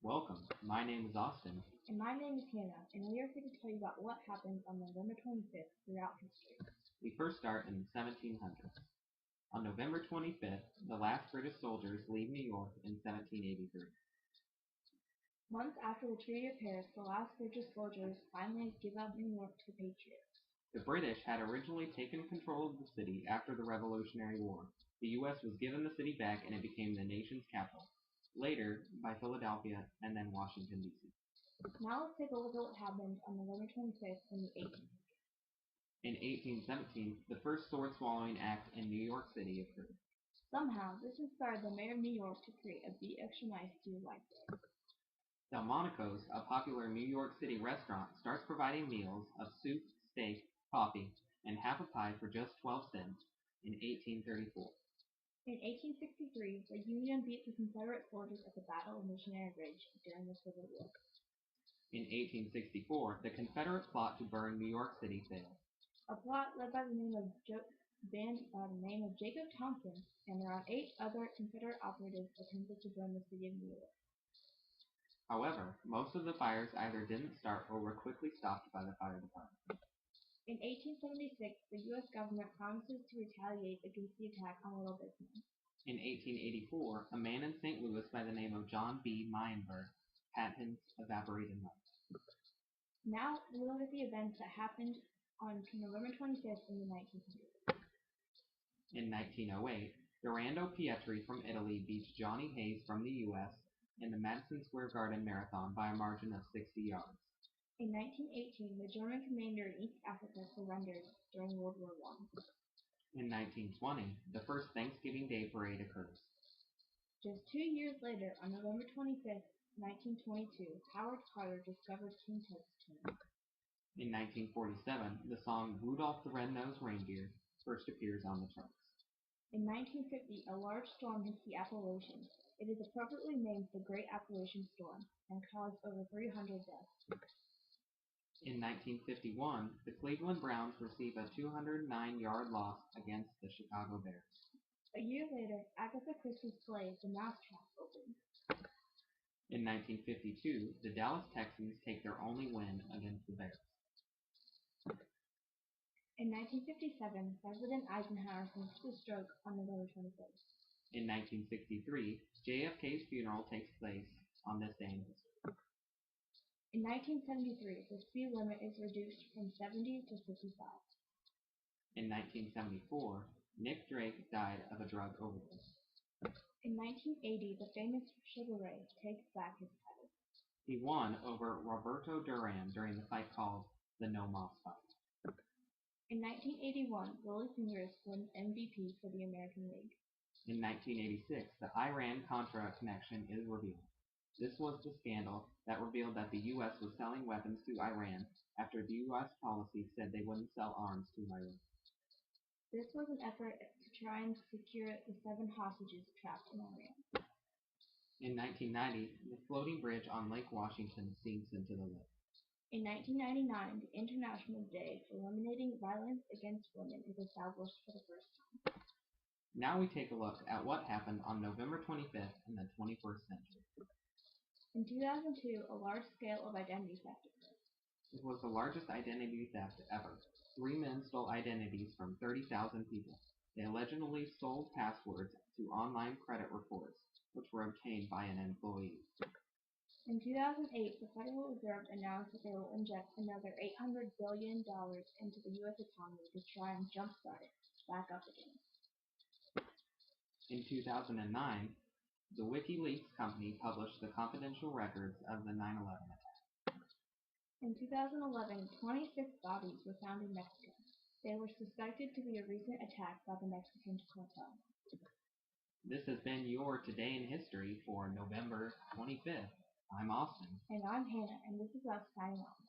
Welcome. My name is Austin. And my name is Hannah, and we are here to tell you about what happened on November 25th throughout history. We first start in the 1700s. On November 25th, the last British soldiers leave New York in 1783. Months after the Treaty of Paris, the last British soldiers finally give up New York to the Patriots. The British had originally taken control of the city after the Revolutionary War. The U.S. was given the city back and it became the nation's capital, later by Philadelphia and then Washington, D.C. Now let's take a look at what happened on November 25th in the 1800s. In 1817, the first sword-swallowing act in New York City occurred. Somehow, this inspired the mayor of New York to create a Be Extra Nice to Your Life Day. Delmonico's, a popular New York City restaurant, starts providing meals of soup, steak, coffee, and half a pie for just 12 cents in 1834. In 1863, the Union beat the Confederate soldiers at the Battle of Missionary Ridge during the Civil War. In 1864, the Confederate plot to burn New York City failed. A plot led by the name of Jacob Thompson and around 8 other Confederate operatives attempted to burn the city of New York. However, most of the fires either didn't start or were quickly stopped by the fire department. In 1876, the U.S. government promises to retaliate against the attack on Little Bismarck. In 1884, a man in St. Louis by the name of John B. Meinberg patents evaporated mud. Now, we'll look at the events that happened on November 25th in the 1900s. In 1908, Dorando Pietri from Italy beats Johnny Hayes from the U.S. in the Madison Square Garden Marathon by a margin of 60 yards. In 1918, the German commander in East Africa surrendered during World War I. In 1920, the first Thanksgiving Day parade occurs. Just 2 years later, on November 25th, 1922, Howard Carter discovered King Tut's tomb. In 1947, the song Rudolph the Red-Nosed Reindeer first appears on the charts. In 1950, a large storm hits the Appalachians. It is appropriately named the Great Appalachian Storm and caused over 300 deaths. In 1951, the Cleveland Browns receive a 209-yard loss against the Chicago Bears. A year later, Agatha Christie's play The Mousetrap opened. In 1952, the Dallas Texans take their only win against the Bears. In 1957, President Eisenhower suffers a stroke on November 21st. In 1963, JFK's funeral takes place on this day in history. In 1973, the speed limit is reduced from 70 to 55. In 1974, Nick Drake died of a drug overdose. In 1980, the famous Sugar Ray takes back his title. He won over Roberto Duran during the fight called the No Moss Fight. In 1981, Willie Fingers wins MVP for the American League. In 1986, the Iran-Contra connection is revealed. This was the scandal that revealed that the U.S. was selling weapons to Iran after the U.S. policy said they wouldn't sell arms to Iran. This was an effort to try and secure the 7 hostages trapped in Iran. In 1990, the floating bridge on Lake Washington sinks into the lake. In 1999, the International Day for Eliminating Violence Against Women is established for the first time. Now we take a look at what happened on November 25th in the 21st century. In 2002, a large scale of identity theft occurred. It was the largest identity theft ever. 3 men stole identities from 30,000 people. They allegedly sold passwords to online credit reports, which were obtained by an employee. In 2008, the Federal Reserve announced that they will inject another $800 billion into the U.S. economy to try and jumpstart it back up again. In 2009, the WikiLeaks company published the confidential records of the 9/11 attack. In 2011, 26 bodies were found in Mexico. They were suspected to be a recent attack by the Mexican cartel. This has been your Today in History for November 25th. I'm Austin. And I'm Hannah, and this is us signing off.